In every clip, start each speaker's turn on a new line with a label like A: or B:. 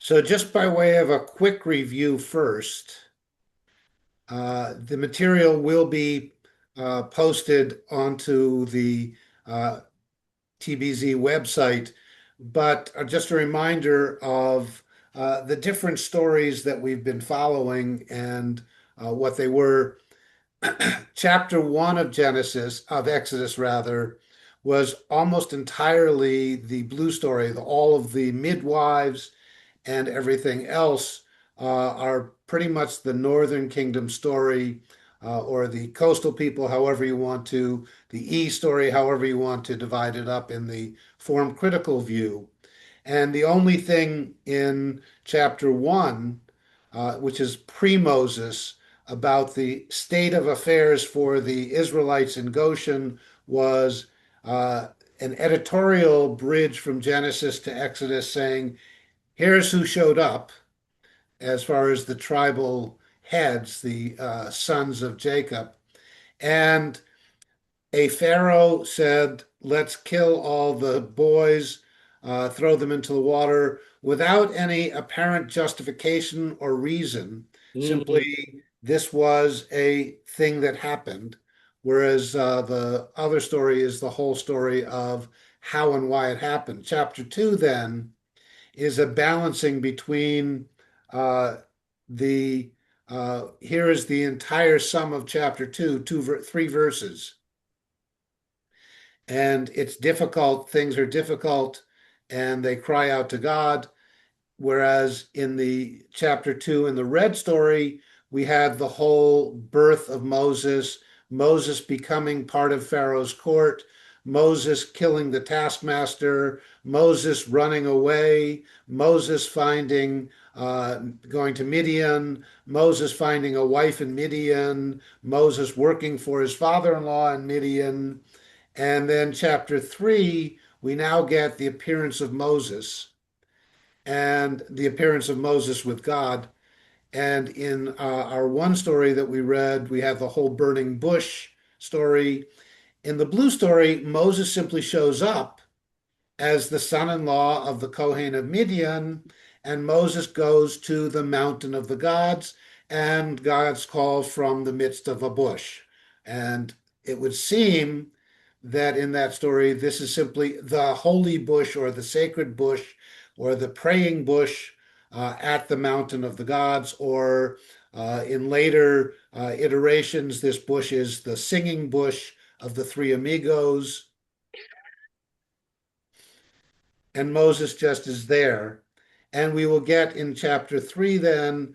A: So just by way of a quick review first, the material will be posted onto the uh, TBZ website, but just a reminder of the different stories that we've been following and what they were. Chapter one of Exodus rather, was almost entirely the blue story. All of the midwives and everything else are pretty much the Northern Kingdom story, or the coastal people, however you want to, the E story, however you want to divide it up in the form critical view. And the only thing in chapter one, which is pre Moses, about the state of affairs for the Israelites in Goshen was uh, an editorial bridge from Genesis to Exodus saying, here's who showed up as far as the tribal heads, the sons of Jacob. And a Pharaoh said, let's kill all the boys, throw them into the water without any apparent justification or reason.
B: Mhm.
A: Simply, this was a thing that happened. Whereas the other story is the whole story of how and why it happened. Chapter two, then, is a balancing between uh, the here is the entire sum of chapter three verses, and it's difficult. Things are difficult, and they cry out to God. Whereas in the chapter two, in the red story, we had the whole birth of Moses, Moses becoming part of Pharaoh's court, Moses killing the taskmaster, Moses running away, Moses finding, going to Midian, Moses finding a wife in Midian, Moses working for his father in law in Midian. And then chapter three, we now get the appearance of Moses and the appearance of Moses with God. And in our one story that we read, we have the whole burning bush story. In the blue story, Moses simply shows up as the son-in-law of the Kohen of Midian, and Moses goes to the mountain of the gods, and God's call from the midst of a bush. And it would seem that in that story, this is simply the holy bush or the sacred bush or the praying bush at the mountain of the gods, or in later iterations, this bush is the singing bush of the three amigos, and Moses just is there. And we will get in chapter three then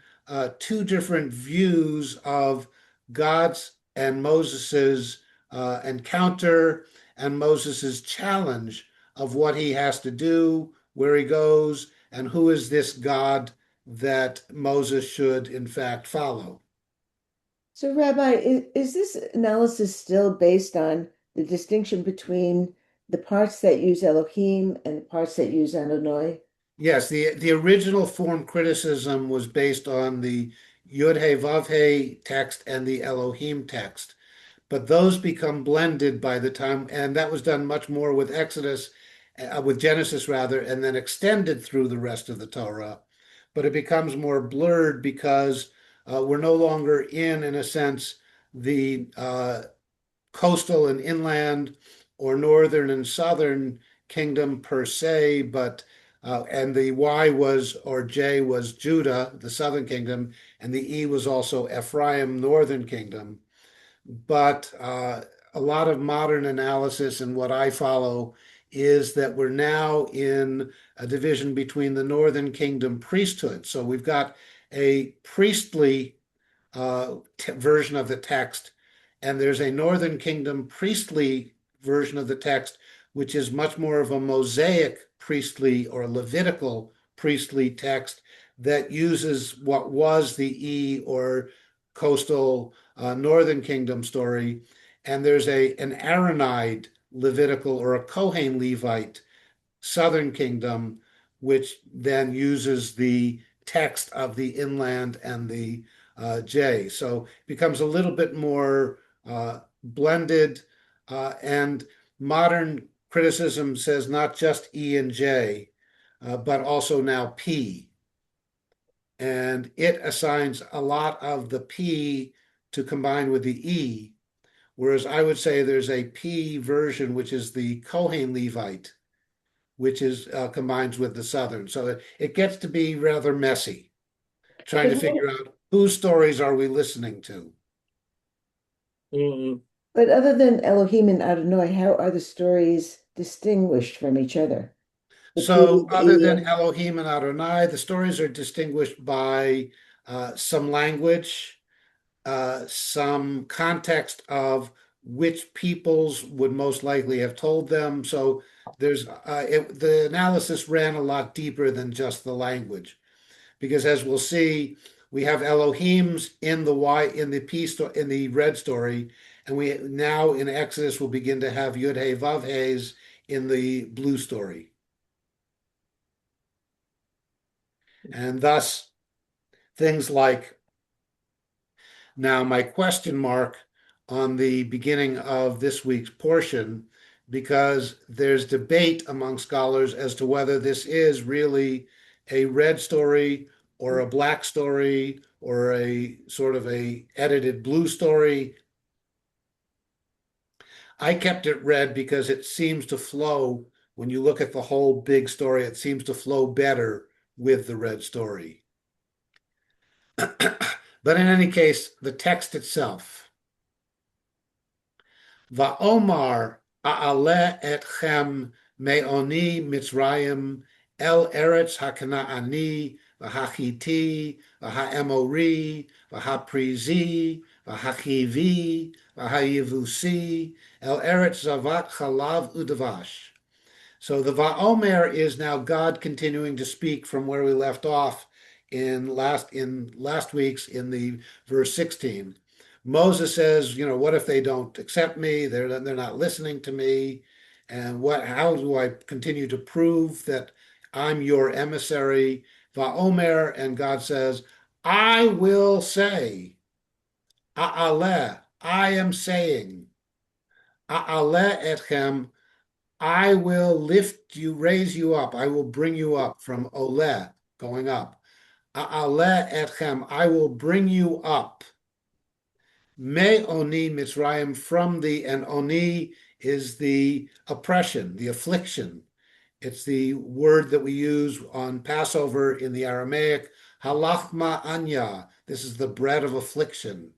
A: two different views of God's and Moses's encounter and Moses's challenge of what he has to do, where he goes, and who is this God that Moses should in fact follow.
B: So, Rabbi, is this analysis still based on the distinction between the parts that use Elohim and the parts that use Adonai?
A: Yes, the original form criticism was based on the Yud He Vav He text and the Elohim text, but those become blended by the time, and that was done much more with Exodus, with Genesis rather, and then extended through the rest of the Torah. But it becomes more blurred because we're no longer in a sense, the coastal and inland or northern and southern kingdom per se, but and the Y was or J was Judah, the southern kingdom, and the E was also Ephraim, northern kingdom. But a lot of modern analysis and what I follow is that we're now in a division between the northern kingdom priesthood. So we've got a priestly version of the text, and there's a Northern Kingdom priestly version of the text, which is much more of a Mosaic priestly or Levitical priestly text that uses what was the E or coastal Northern Kingdom story. And there's an Aaronide Levitical or a Kohen Levite Southern Kingdom, which then uses the text of the inland and the J. So it becomes a little bit more blended. And modern criticism says not just E and J, but also now P. and it assigns a lot of the P to combine with the E, whereas I would say there's a P version, which is the Kohen Levite, which is combines with the Southern. So it gets to be rather messy, trying to
B: But
A: figure out whose stories are we listening to.
C: Mm.
B: but other than Elohim and Adonai, how are the stories distinguished from each other? The
A: So,
B: P, the
A: other
B: E,
A: than
B: and
A: Elohim and Adonai, the stories are distinguished by some language, some context of which peoples would most likely have told them. So, the analysis ran a lot deeper than just the language, because as we'll see, we have Elohims in the in the red story, and we now in Exodus will begin to have Yud Hey Vav Heys in the blue story. And thus, things like now, my question mark on the beginning of this week's portion, because there's debate among scholars as to whether this is really a red story or a black story or a sort of a edited blue story. I kept it red because it seems to flow when you look at the whole big story, it seems to flow better with the red story. But in any case, the text itself. Va'omar a'aleh etchem me'oni Mitzrayim el eretz hakanaani v'hachiti v'ha'emori v'haprizi v'hachivi v'hayevusi el eretz zavat chalav udavash. So the Va'omer is now God continuing to speak from where we left off in last week's in the verse 16. Moses says, what if they don't accept me? They're not listening to me. And how do I continue to prove that I'm your emissary? Va'omer, and God says, I will say, A'aleh, I am saying, A'aleh etchem, I will lift you, raise you up. I will bring you up from Oleh, going up. A'aleh etchem, I will bring you up. Me oni Mitzrayim, from the, and oni is the oppression, the affliction. It's the word that we use on Passover in the Aramaic, halachma anya. This is the bread of affliction.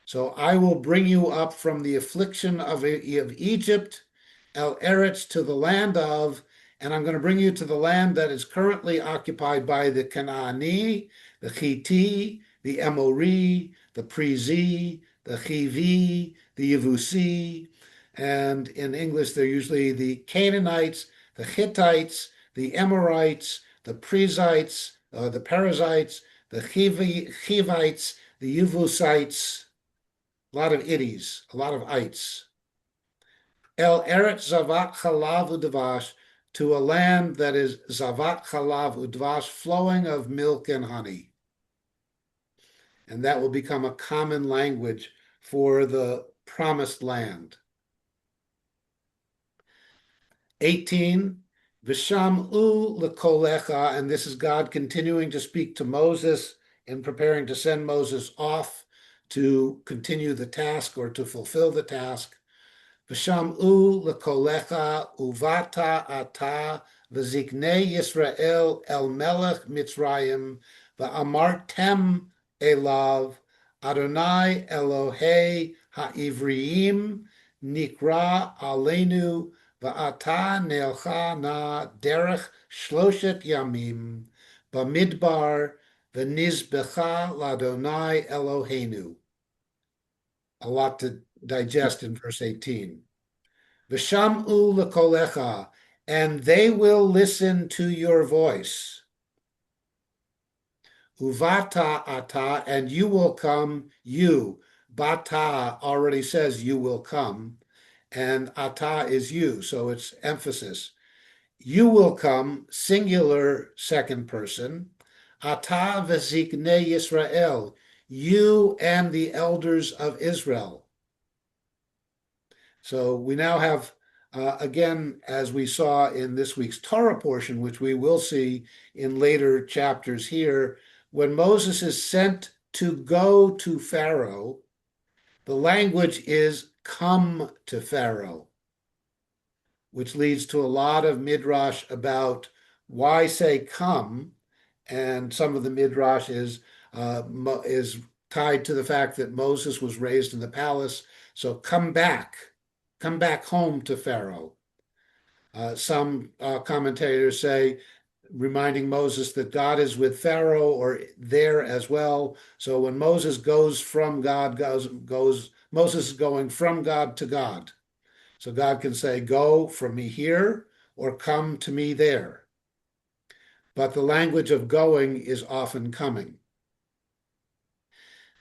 A: So I will bring you up from the affliction of Egypt, El Eretz, to the land of, and I'm going to bring you to the land that is currently occupied by the Canaani, the Chiti, the Emori, the Prizi, the Chivi, the Yevusi, and in English they're usually the Canaanites, the Hittites, the Amorites, the Prizites, the Perizzites, the Chivites, the Yevusites, a lot of itties, a lot of ites. El Eretz Zavat Chalav Udvash, to a land that is Zavat Chalav Udvash, flowing of milk and honey. And that will become a common language for the promised land. 18, Visham'u lekolecha, and this is God continuing to speak to Moses and preparing to send Moses off to continue the task or to fulfill the task. V'sham'u lekolecha uvata ata v'ziknei Yisrael el melech Mitzrayim v'amartem elav Adonai Elohei ha'ivriim nikra aleinu v'ata ne'elcha na derech shloshet yamim b'midbar v'nizbecha l'Adonai Eloheinu. A lot to digest in verse 18. V'sham'u lekolecha, and they will listen to your voice. Uvata ata, and you will come, you. Bata already says you will come, and ata is you, so it's emphasis. You will come, singular second person. Ata v'ziknei Yisrael, you and the elders of Israel. So we now have, again, as we saw in this week's Torah portion, which we will see in later chapters here, when Moses is sent to go to Pharaoh, the language is come to Pharaoh, which leads to a lot of midrash about why say come, and some of the midrash is tied to the fact that Moses was raised in the palace. So come back home to Pharaoh. Some commentators say, reminding Moses that God is with Pharaoh or there as well. So when Moses goes from God, Moses is going from God to God. So God can say, go from me here or come to me there. But the language of going is often coming.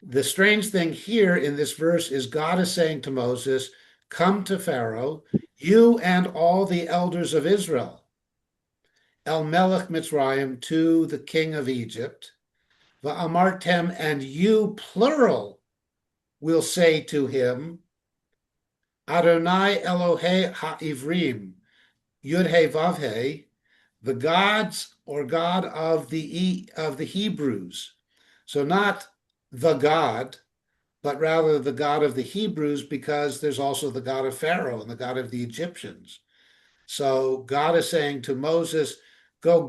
A: The strange thing here in this verse is God is saying to Moses, come to Pharaoh, you and all the elders of Israel. El Melech Mitzrayim, to the king of Egypt. Va'amartem, and you, plural, will say to him, Adonai Elohei ha'ivrim, Yud He Vav He, the gods or God of the Hebrews. So not the God, but rather the God of the Hebrews, because there's also the God of Pharaoh and the God of the Egyptians. So God is saying to Moses, go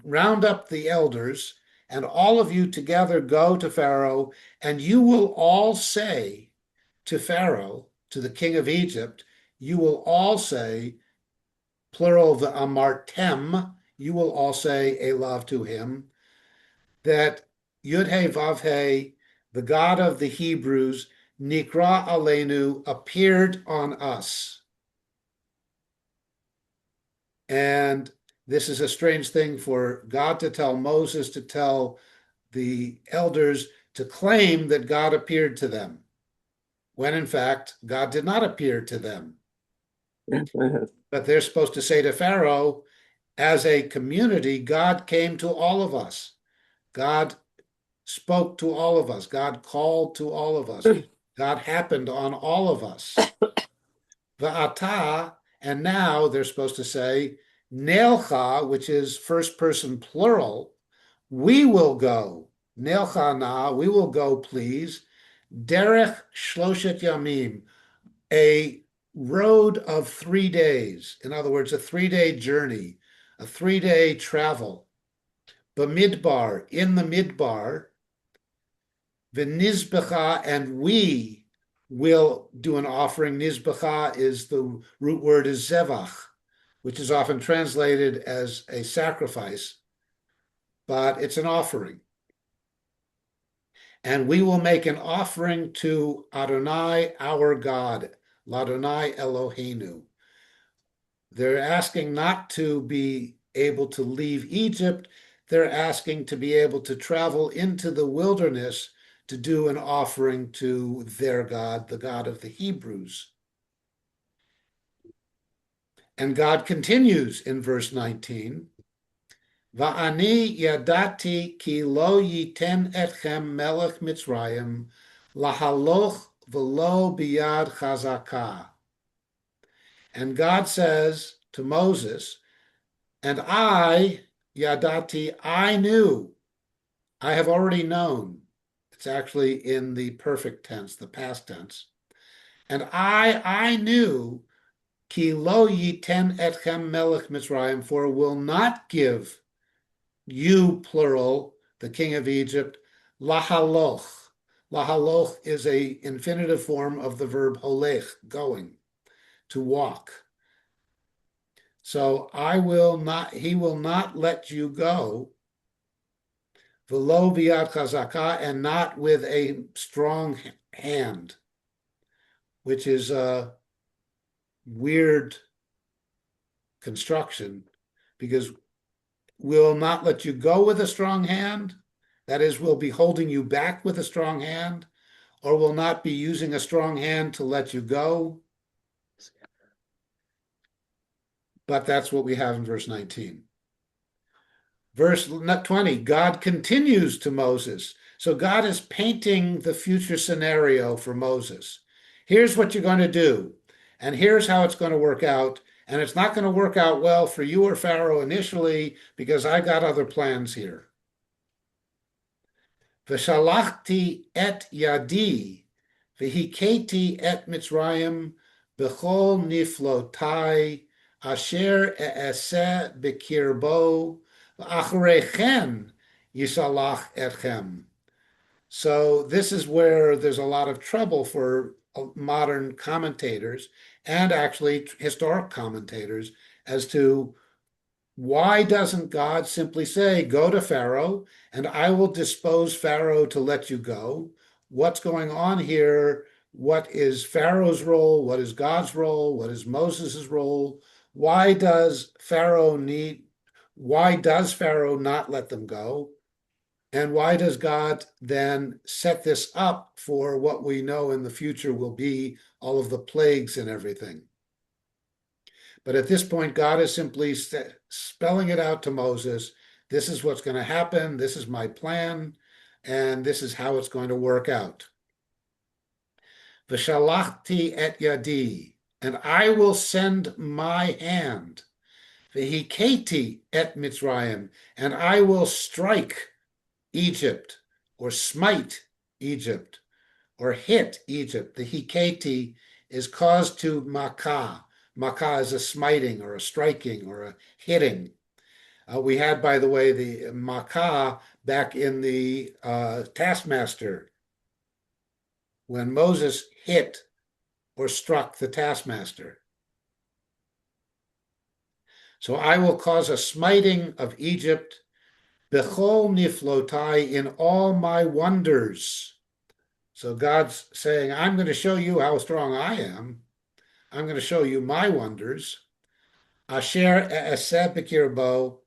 A: round up the elders, and all of you together go to Pharaoh, and you will all say to Pharaoh, to the king of Egypt, you will all say, plural the amartem, you will all say a love to him, that Yud He Vav He, the God of the Hebrews, Nikra Aleinu, appeared on us. And this is a strange thing for God to tell Moses to tell the elders to claim that God appeared to them, when in fact, God did not appear to them. But they're supposed to say to Pharaoh, as a community, God came to all of us. God spoke to all of us. God called to all of us. God happened on all of us. Va'ata, and now they're supposed to say, Nelcha, which is first person plural, we will go. Nelcha na, we will go, please. Derech Shloshet Yamim, a road of 3 days. In other words, a 3 day journey, a 3 day travel. Bamidbar, in the midbar, V'nizbecha, and we will do an offering. Nizbecha is the root word is zevach, which is often translated as a sacrifice, but it's an offering. And we will make an offering to Adonai, our God, Ladonai Eloheinu. They're asking not to be able to leave Egypt. They're asking to be able to travel into the wilderness to do an offering to their God, the God of the Hebrews. And God continues in verse 19, Va'ani yadati ki lo yiten etchem melech Mitzrayim lahaloch v'lo biyad chazakah. And God says to Moses, and I, yadati, I knew, I have already known. It's actually in the perfect tense, the past tense. And I knew, ki lo yiten etchem melech Mitzrayim, for will not give you, plural, the king of Egypt, lahaloch. Lahaloch is a infinitive form of the verb holech, going, to walk. So he will not let you go, v'lo biyad chazakah, and not with a strong hand, which is a weird construction, because will not let you go with a strong hand, that is, will be holding you back with a strong hand, or will not be using a strong hand to let you go. But that's what we have in verse 19. Verse 20, God continues to Moses. So God is painting the future scenario for Moses. Here's what you're going to do, and here's how it's going to work out. And it's not going to work out well for you or Pharaoh initially, because I got other plans here. V'shalachti et yadi, v'hiketi et Mitzrayim, b'chol niflotai, asher e'eseh b'kirbo, v'achareichen yisalach etchem. So this is where there's a lot of trouble for modern commentators and actually historic commentators as to why doesn't God simply say, go to Pharaoh and I will dispose Pharaoh to let you go? What's going on here? What is Pharaoh's role? What is God's role? What is Moses' role? Why does Pharaoh need, why does Pharaoh not let them go? And why does God then set this up for what we know in the future will be all of the plagues and everything? But at this point, God is simply spelling it out to Moses. This is what's going to happen. This is my plan. And this is how it's going to work out. V'shalachti et yadi, and I will send my hand. V'hiketi et Mitzrayim, and I will strike Egypt or smite Egypt or hit Egypt. The hiketi is caused to makah. Makah is a smiting or a striking or a hitting. We had, by the way, the makah back in the taskmaster when Moses hit or struck the taskmaster. So I will cause a smiting of Egypt, bechol niflotai, in all my wonders. So God's saying, I'm going to show you how strong I am. I'm going to show you my wonders. Asher e'eseh b'kirbo,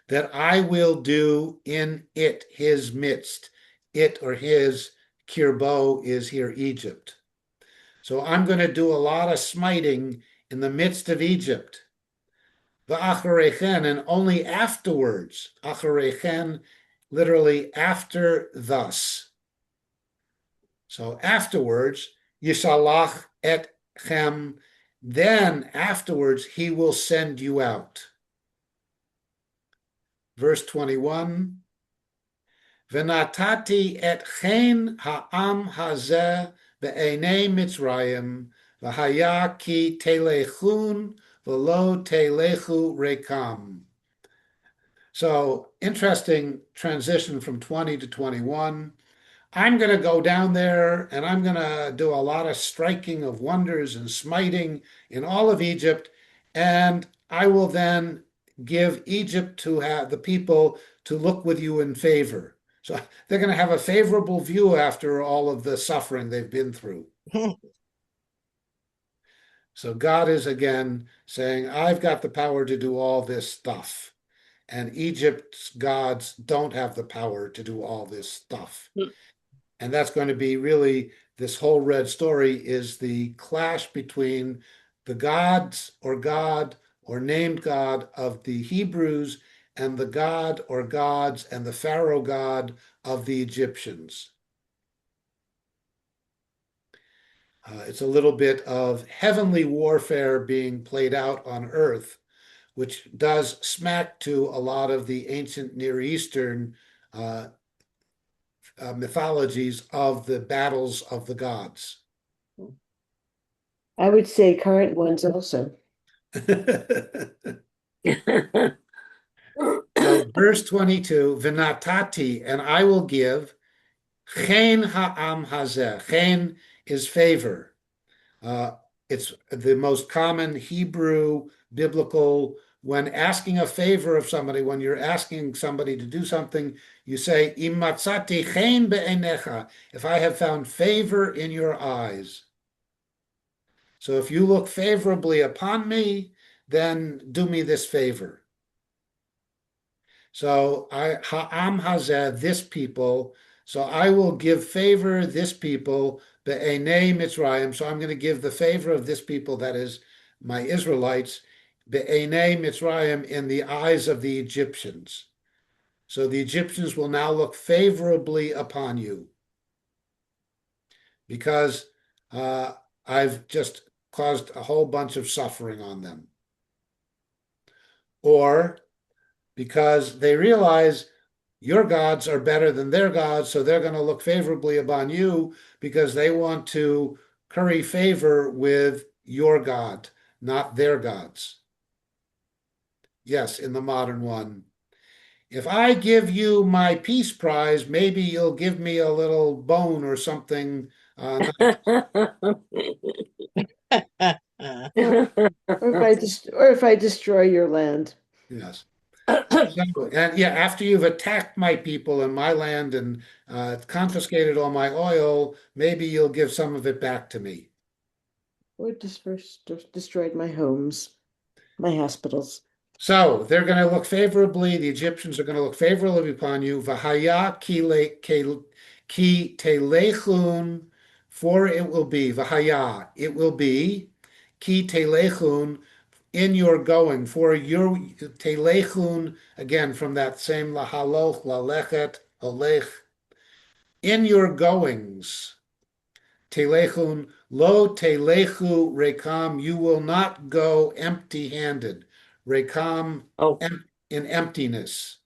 A: that I will do in it, his midst. It or his, kirbo is here Egypt. So I'm going to do a lot of smiting in the midst of Egypt. V'achareichen, and only afterwards. Achareichen, literally after thus. So afterwards, Yishalach etchem, then afterwards he will send you out. Verse 21, V'natati etchen ha'am hazeh be'enei Mitzrayim, v'haya ki telechun v'lo telechu rekam. So interesting transition from 20 to 21. I'm going to go down there and I'm going to do a lot of striking of wonders and smiting in all of Egypt. And I will then give Egypt to have the people to look with you in favor. So they're going to have a favorable view after all of the suffering they've been through. So God is again saying, I've got the power to do all this stuff. And Egypt's gods don't have the power to do all this stuff. And that's going to be really, this whole red story is the clash between the gods or God or named God of the Hebrews and the God or gods and the Pharaoh God of the Egyptians. It's a little bit of heavenly warfare being played out on earth, which does smack to a lot of the ancient Near Eastern mythologies of the battles of the gods.
B: I would say current ones also.
A: So verse 22, V'natati, and I will give, chen ha'am hazeh. Chen is favor. It's the most common Hebrew biblical, when asking a favor of somebody, when you're asking somebody to do something, you say, Im matzati chen be'enecha, if I have found favor in your eyes. So if you look favorably upon me, then do me this favor. So ha'am hazeh, this people, so I will give favor this people, be'enei Mitzrayim. So I'm going to give the favor of this people, that is my Israelites, be'enei Mitzrayim, in the eyes of the Egyptians. So the Egyptians will now look favorably upon you because I've just caused a whole bunch of suffering on them. Or because they realize Your gods are better than their gods, so they're going to look favorably upon you because they want to curry favor with your God, not their gods. Yes, in the modern one. If I give you my peace prize, maybe you'll give me a little bone or something. Nice.
B: Or, or if I destroy your land.
A: Yes. So, and yeah, after you've attacked my people and my land and confiscated all my oil, maybe you'll give some of it back to me.
B: Or destroyed my homes, my hospitals.
A: So they're going to look favorably, the Egyptians are going to look favorably upon you. Vahaya ki telechun, for it will be, Vahaya, it will be, ki telechun, in your going, for your telechun, again from that same lahaloch, lalechet, holech, in your goings. Telechun, lo telechu rekam, you will not go empty-handed. Rekam,
C: Oh,
A: in emptiness.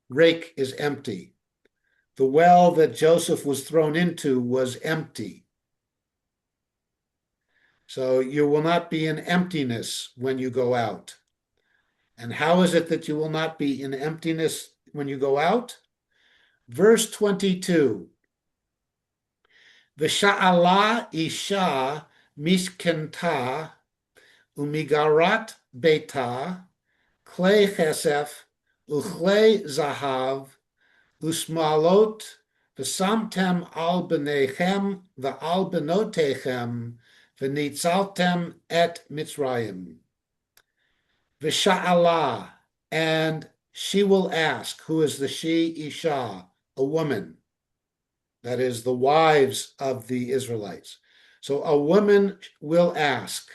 A: Rake is empty. The well that Joseph was thrown into was empty. So you will not be in emptiness when you go out. And how is it that you will not be in emptiness when you go out? Verse 22. V'sha'ala isha mishkenta umigarat beta clay chesef uchlei zahav usmalot v'samtem al b'nechem v'al benotechem v'nitzaltem et Mitzrayim. V'sha'ala, and she will ask, who is the she Isha, a woman, that is the wives of the Israelites. So a woman will ask,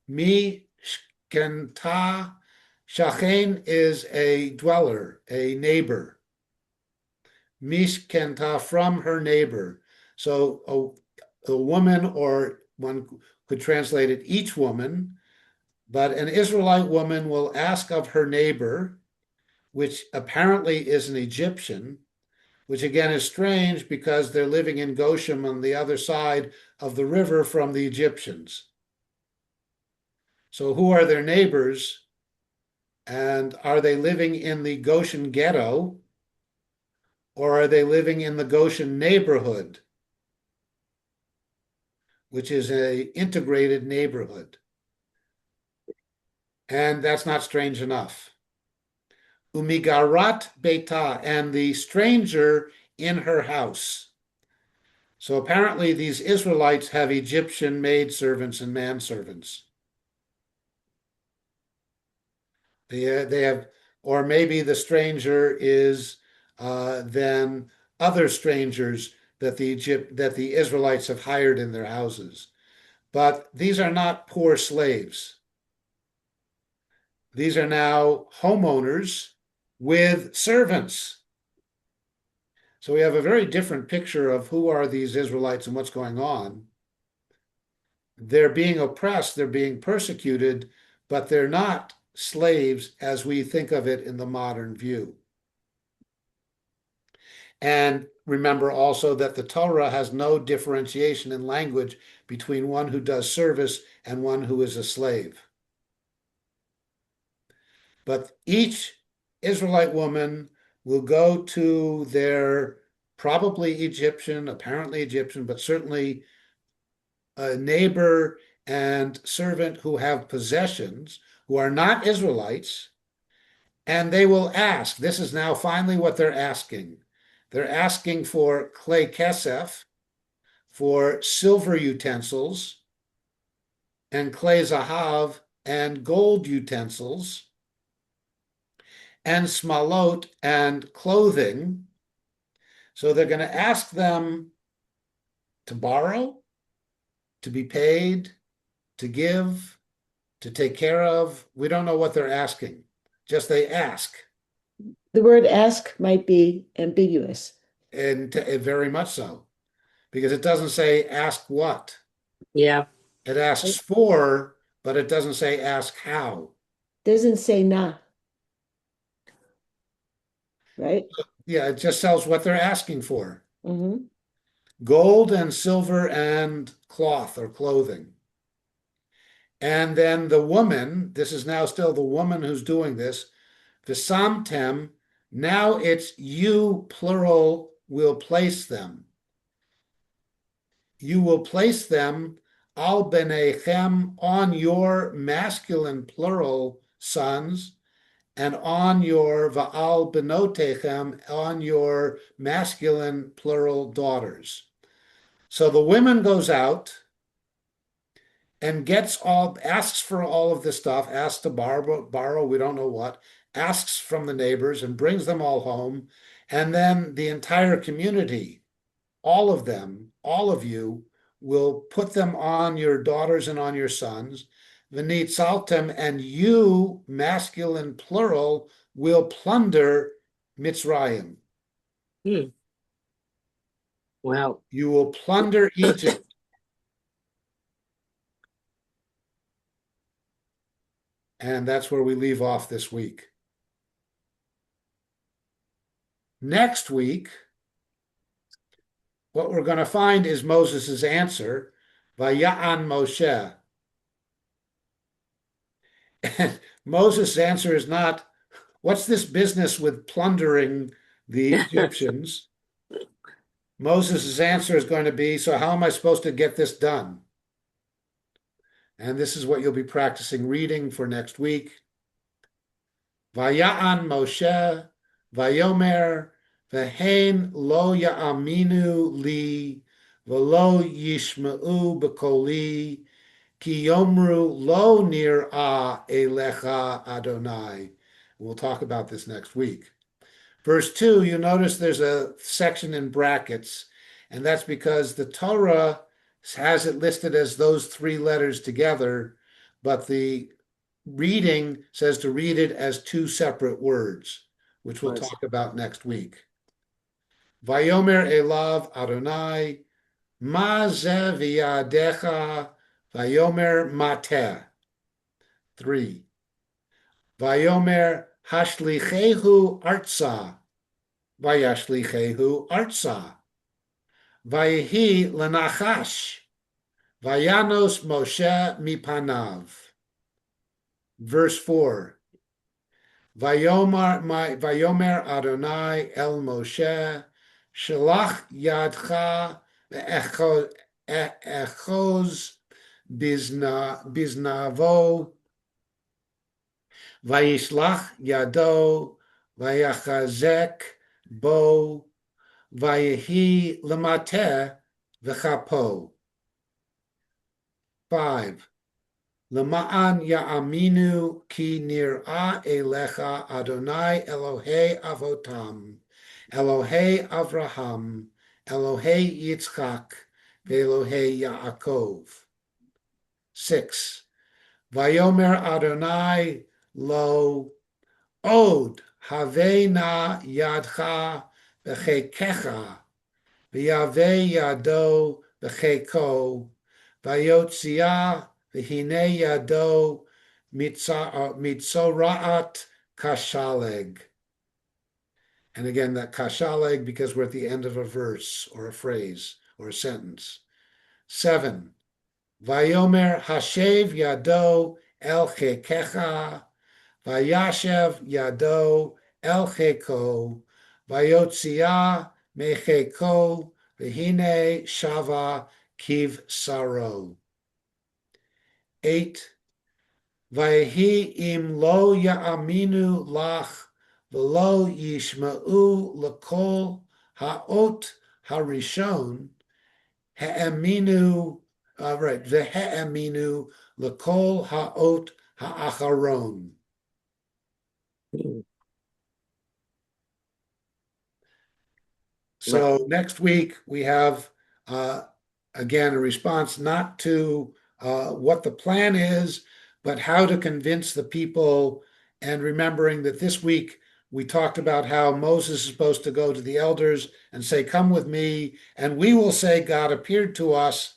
A: Mi shkenta, shachen is a dweller, a neighbor. Mishkenta, from her neighbor. So a woman, or one could translate it each woman, but an Israelite woman will ask of her neighbor, which apparently is an Egyptian, which again is strange because they're living in Goshen on the other side of the river from the Egyptians. So who are their neighbors? And are they living in the Goshen ghetto, or are they living in the Goshen neighborhood, which is an integrated neighborhood? And that's not strange enough. Umigarat beta, and the stranger in her house. So apparently these Israelites have Egyptian maidservants and manservants. They have, or maybe the stranger is then other strangers that the Israelites have hired in their houses. But these are not poor slaves. These are now homeowners with servants. So we have a very different picture of who are these Israelites and what's going on. They're being oppressed, they're being persecuted, but they're not slaves as we think of it in the modern view. And remember also that the Torah has no differentiation in language between one who does service and one who is a slave. But each Israelite woman will go to their probably Egyptian, apparently Egyptian, but certainly a neighbor and servant who have possessions, who are not Israelites, and they will ask. This is now finally what they're asking. They're asking for clay kesef, for silver utensils, and clay zahav, and gold utensils, and smalot, and clothing. So they're going to ask them to borrow, to be paid, to give, to take care of. We don't know what they're asking. Just they ask.
B: The word ask might be ambiguous.
A: And very much so, because it doesn't say ask what.
C: yeah.
A: It asks for, but it doesn't say ask how.
B: Doesn't say na, right?
A: Yeah, it just sells what they're asking for.
B: Hmm.
A: Gold and silver and cloth or clothing. And then the woman, this is now still the woman who's doing this, Visamtem, now it's you, plural, will place them. You will place them, al benechem, on your masculine plural sons, and on your va'al benotechem, on your masculine plural daughters. So the woman goes out and asks for all of this stuff, asks to borrow, we don't know what, asks from the neighbors and brings them all home. And then the entire community, all of them, all of you, will put them on your daughters and on your sons. V'nit saltem, and you, masculine plural, will plunder Mitzrayim.
C: Hmm. Wow.
A: You will plunder Egypt. And that's where we leave off this week. Next week, what we're going to find is Moses' answer, Vaya'an Moshe. And Moses' answer is not, what's this business with plundering the Egyptians? Moses' answer is going to be, so how am I supposed to get this done? And this is what you'll be practicing reading for next week. Vaya'an Moshe, Vayomer, Vehain lo ya'aminu li, velo yishma'u b'koli, ki yomru lo nir'a elecha Adonai. We'll talk about this next week. Verse 2, you notice there's a section in brackets, and that's because the Torah has it listed as those three letters together, but the reading says to read it as two separate words, which we'll
C: Nice.
A: talk about next week. Vayomer elav Adonai, ma ze v'yadecha, vayomer mateh. 3. Vayomer hashlichehu artsa, vayashlichehu artsa. Vayehi lenachash, vayanos Moshe mipanav. Verse 4. Vayomer Adonai el Moshe, Shalach yadcha ve'echoz biznavo, Vayishlach yado, Vayachazek bo, Vayehi lemateh v'chapo. 5. Lema'an ya'aminu ki nir'a elecha Adonai Elohei avotam, Elohei Avraham, Elohei Yitzchak, ve'Elohei Yaakov. 6. Vayomer Adonai lo od havena yadcha v'chekecha, v'yaveh yado v'cheko, vayotziah v'hine yado mitzoraat kashaleg. And again, that kashaleg because we're at the end of a verse or a phrase or a sentence. 7. Vayomer hashev yado el chekecha, vayashev yado el cheko, vayotziah mecheko, v'hine shava kiv saro. 8. Vayehi im lo ya'aminu lach, v'lo yishma'u l'kol ha'ot harishon, ha'aminu, right, v'ha'aminu l'kol ha'ot ha'acharon.
C: Hmm.
A: So next week we have, again, a response not to what the plan is, but how to convince the people. And remembering that this week we talked about how Moses is supposed to go to the elders and say, come with me, and we will say God appeared to us.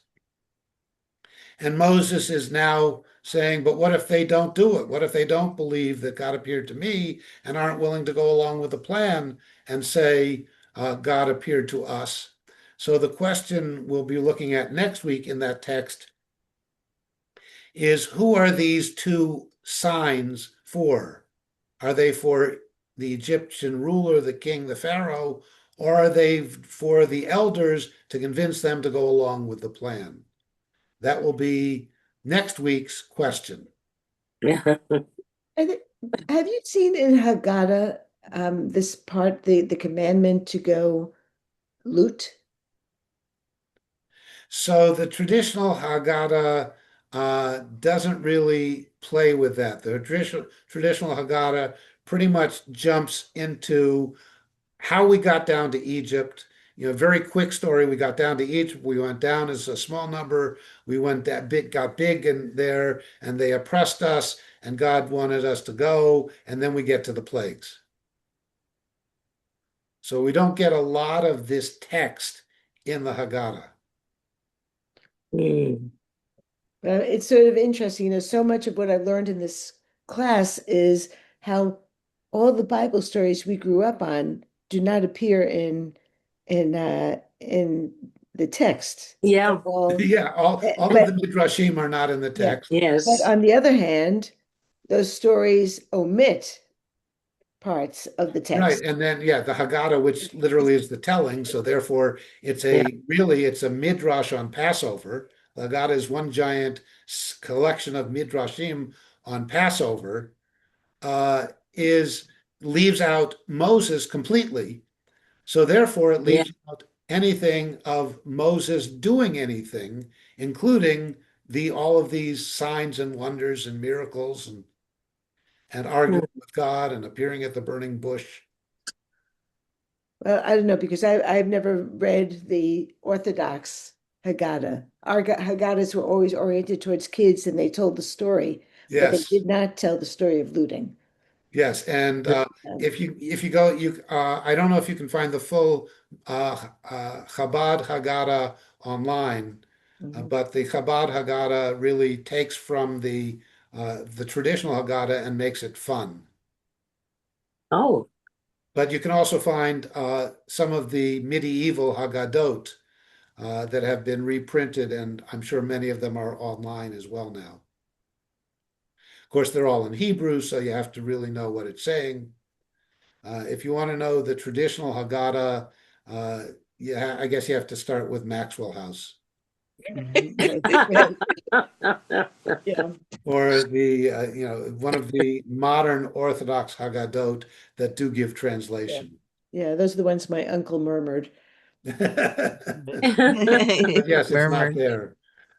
A: And Moses is now saying, but what if they don't do it? What if they don't believe that God appeared to me and aren't willing to go along with the plan and say, God appeared to us? So the question we'll be looking at next week in that text is, who are these two signs for? Are they for the Egyptian ruler, the king, the Pharaoh, or are they for the elders to convince them to go along with the plan? That will be next week's question.
B: I thi- have you seen in Haggadah this part, the commandment to go loot?
A: So the traditional Haggadah doesn't really play with that. The traditional Haggadah pretty much jumps into how we got down to Egypt. You know, very quick story. We got down to Egypt. We went down as a small number. We went that big, got big in there, and they oppressed us, and God wanted us to go. And then we get to the plagues. So we don't get a lot of this text in the Haggadah.
C: Mm.
B: It's sort of interesting. So much of what I've learned in this class is how all the Bible stories we grew up on do not appear in the text.
C: Yeah.
B: All,
A: Yeah, all of the
B: but
A: midrashim are not in the
B: yeah,
A: text.
B: but
C: Yes.
B: on the other hand, those stories omit parts of the
A: Right.
B: text.
A: And then, yeah, the Haggadah, which literally is the telling. So therefore,
C: Yeah.
A: it's a midrash on Passover. The Haggadah is one giant collection of midrashim on Passover, is leaves out Moses completely. So therefore, it
C: Yeah.
A: leaves out anything of Moses doing anything, including all of these signs and wonders and miracles and
C: Mm.
A: arguing with God and appearing at the burning bush.
B: Well, I don't know because I've never read the Orthodox Haggadah. Our Haggadahs were always oriented towards kids, and they told the story, but they
A: Yes,
B: did not tell the story of looting.
A: yes, and
B: Um,
A: if you go, I don't know if you can find the full Chabad Haggadah online,
B: mhm.
A: but the Chabad Haggadah really takes from the traditional Haggadah and makes it fun.
C: Oh,
A: But you can also find some of the medieval Haggadot that have been reprinted, and I'm sure many of them are online as well now. Of course, they're all in Hebrew, so you have to really know what it's saying. If you want to know the traditional Haggadah, uh, yeah, I guess you have to start with Maxwell House
B: Mhm. Yeah,
A: or one of the modern Orthodox Haggadot that do give
B: yeah,
A: translation.
B: yeah. Those are the ones my uncle murmured.
A: But yes, it's not
D: Murmured.
A: there.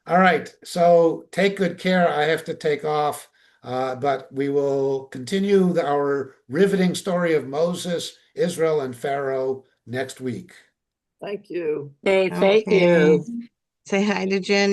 A: All right, so take good care. I have to take off, but we will continue our riveting story of Moses, Israel, and Pharaoh next week.
D: Thank you.
C: hey, thank
D: Okay.
C: you.
D: Say hi to Jenny.